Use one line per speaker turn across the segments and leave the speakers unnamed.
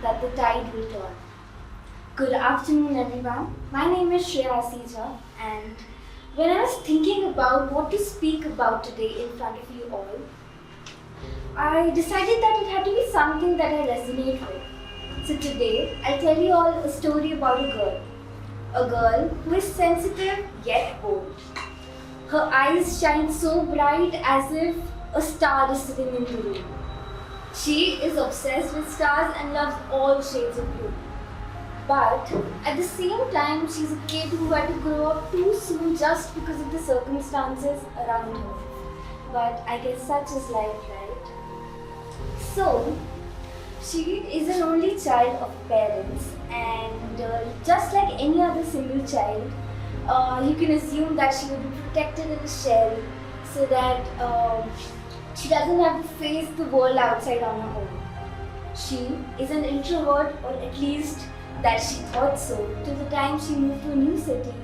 that the tide will turn. Good afternoon, everyone. My name is Shreya Asija, and when I was thinking about what to speak about today in front of you all, I decided that it had to be something that I resonate with. So today, I'll tell you all a story about a girl who is sensitive yet bold. Her eyes shine so bright as if a star is sitting in the room. She is obsessed with stars and loves all shades of blue. But at the same time, she's a kid who had to grow up too soon just because of the circumstances around her. But I guess such is life, right? So, she is an only child of parents, and just like any other single child, you can assume that she will be protected in a shell so that she doesn't have to face the world outside on her own. She is an introvert, or at least that she thought so, till the time she moved to a new city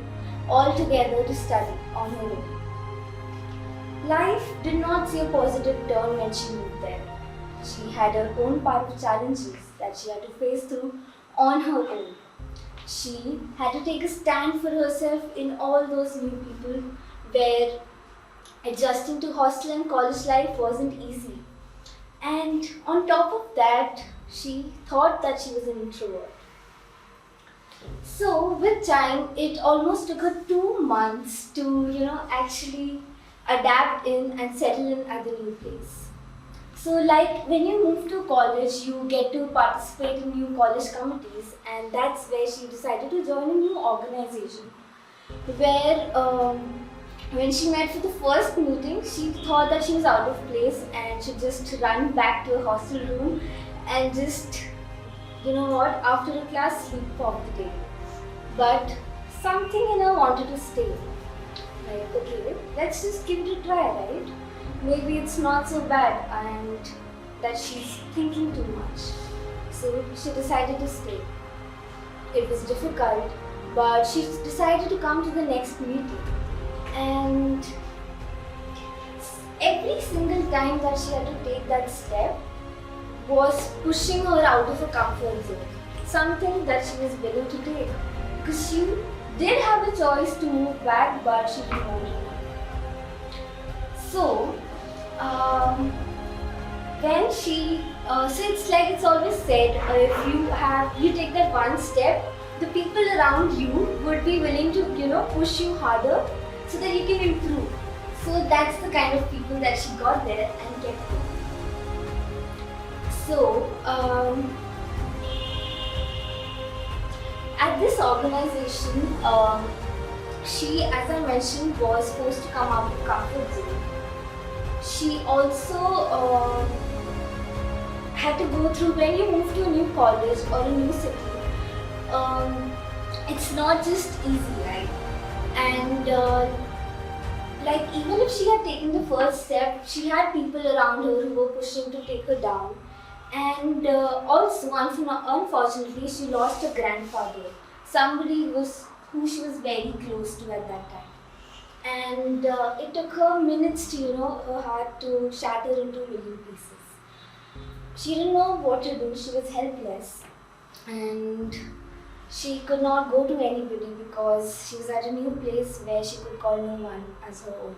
altogether to study on her own. Life did not see a positive turn when she moved there. She had her own part of challenges that she had to face through on her own. She had to take a stand for herself in all those new people where adjusting to hostel and college life wasn't easy. And on top of that, she thought that she was an introvert. So with time, it almost took her 2 months to, actually adapt in and settle in at the new place. So like when you move to college, you get to participate in new college committees, and that's where she decided to join a new organization where when she met for the first meeting, she thought that she was out of place and should just run back to a hostel room and just, after a class, sleep off the day. But something in her wanted to stay. Like, okay, let's just give it a try, right? Maybe it's not so bad and that she's thinking too much. So she decided to stay. It was difficult, but she decided to come to the next meeting. And every single time that she had to take that step was pushing her out of her comfort zone. Something that she was willing to take. Because she did have a choice to move back, but she didn't want to. So, when she, so it's like it's always said, if you take that one step, the people around you would be willing to, push you harder so that you can improve. So that's the kind of people that she got there and kept with. So, at this organization, she, as I mentioned, was forced to come out of the comfort zone. She also had to go through, when you move to a new college or a new city, it's not just easy, right? And like even if she had taken the first step, she had people around her who were pushing to take her down. And also, unfortunately, she lost her grandfather, somebody who she was very close to at that time. And it took her minutes to, her heart to shatter into a million pieces. She didn't know what to do, she was helpless. And she could not go to anybody because she was at a new place where she could call no one as her own.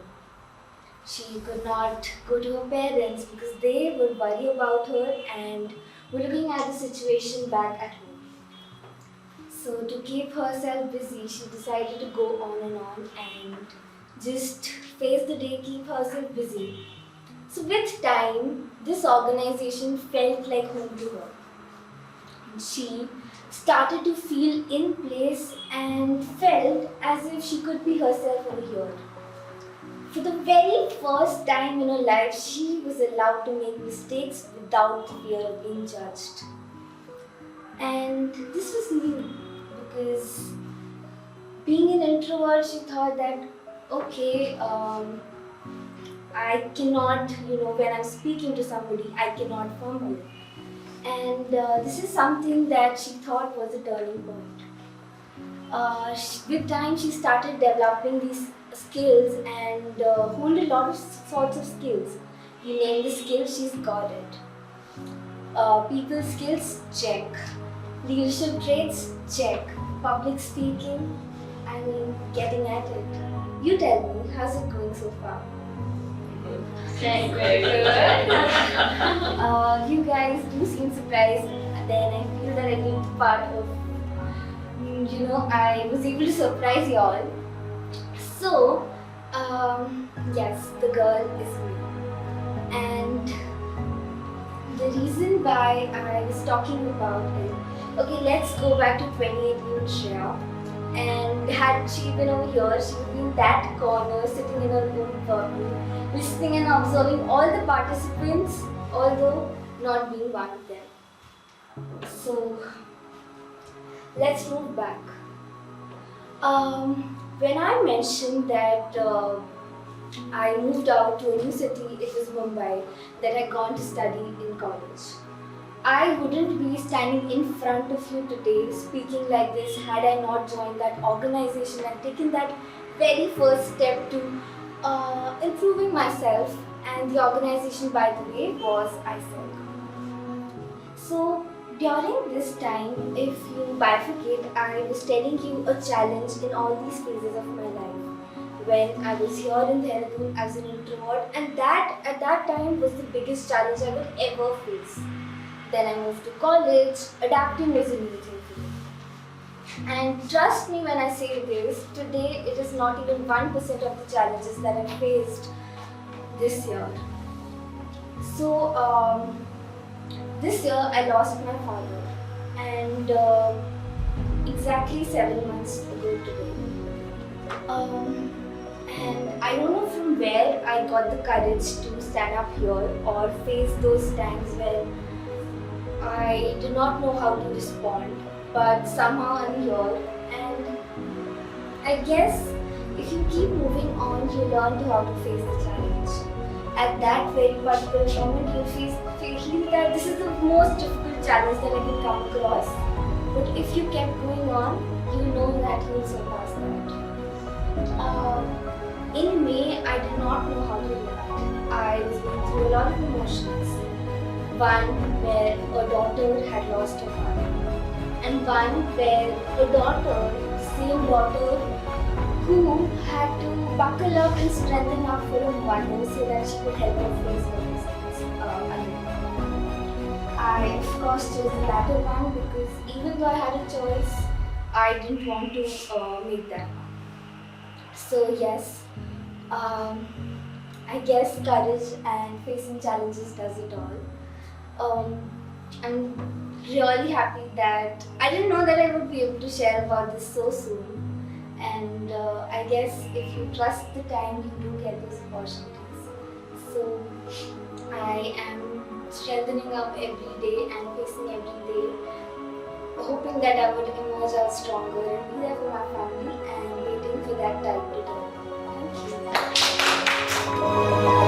She could not go to her parents because they would worry about her and were looking at the situation back at home. So to keep herself busy, she decided to go on and just face the day, keep herself busy. So with time, this organization felt like home to her. She started to feel in place and felt as if she could be herself over here. For the very first time in her life, she was allowed to make mistakes without fear of being judged. And this was new because being an introvert, she thought that, okay, I cannot, when I'm speaking to somebody, I cannot fumble. And this is something that she thought was a turning point. With time, she started developing these skills and hold a lot of sorts of skills. You name the skill, she's got it. People skills, check. Leadership traits, check. Public speaking, I mean, getting at it. You tell me, how's it going so far?
Very
You guys do seem surprised. Then I feel that I need part of, I was able to surprise you all. So, yes, the girl is me. And the reason why I was talking about it, okay, let's go back to 2018 Shreya. And had she been over here, she would be in that corner, sitting in her own bubble, listening and observing all the participants, although not being one of them. So, let's move back. When I mentioned that I moved out to a new city, it was Mumbai, that I gone to study in college. I wouldn't be standing in front of you today speaking like this had I not joined that organization and taken that very first step to improving myself. And the organization, by the way, was ISEC. So during this time, if you bifurcate, I was telling you a challenge in all these phases of my life. When I was here in Dehradun, I was an introvert, and that at that time was the biggest challenge I would ever face. Then I moved to college, adapting was a new thing for me. And trust me when I say this, today it is not even 1% of the challenges that I faced this year. So, this year I lost my father, and exactly 7 months ago today. And I don't know from where I got the courage to stand up here or face those times when I do not know how to respond, but somehow I'm here. And I guess if you keep moving on, you learn to how to face the challenge. At that very particular moment, you feel that this is the most difficult challenge that I can come across. But if you kept going on, you know that you will surpass that. In May, I did not know how to react. I was going through a lot of emotions. One where a daughter had lost her father, and one where a daughter, same daughter, who had to buckle up and strengthen up for a mother so that she could help her face her business alone. I of course chose the latter one because even though I had a choice, I didn't want to make that one. So yes, I guess courage and facing challenges does it all. I'm really happy that I didn't know that I would be able to share about this so soon. And I guess if you trust the time, you do get those opportunities. So I am strengthening up every day and facing every day, hoping that I would emerge out stronger and be there for my family and waiting for that time to turn. Thank you.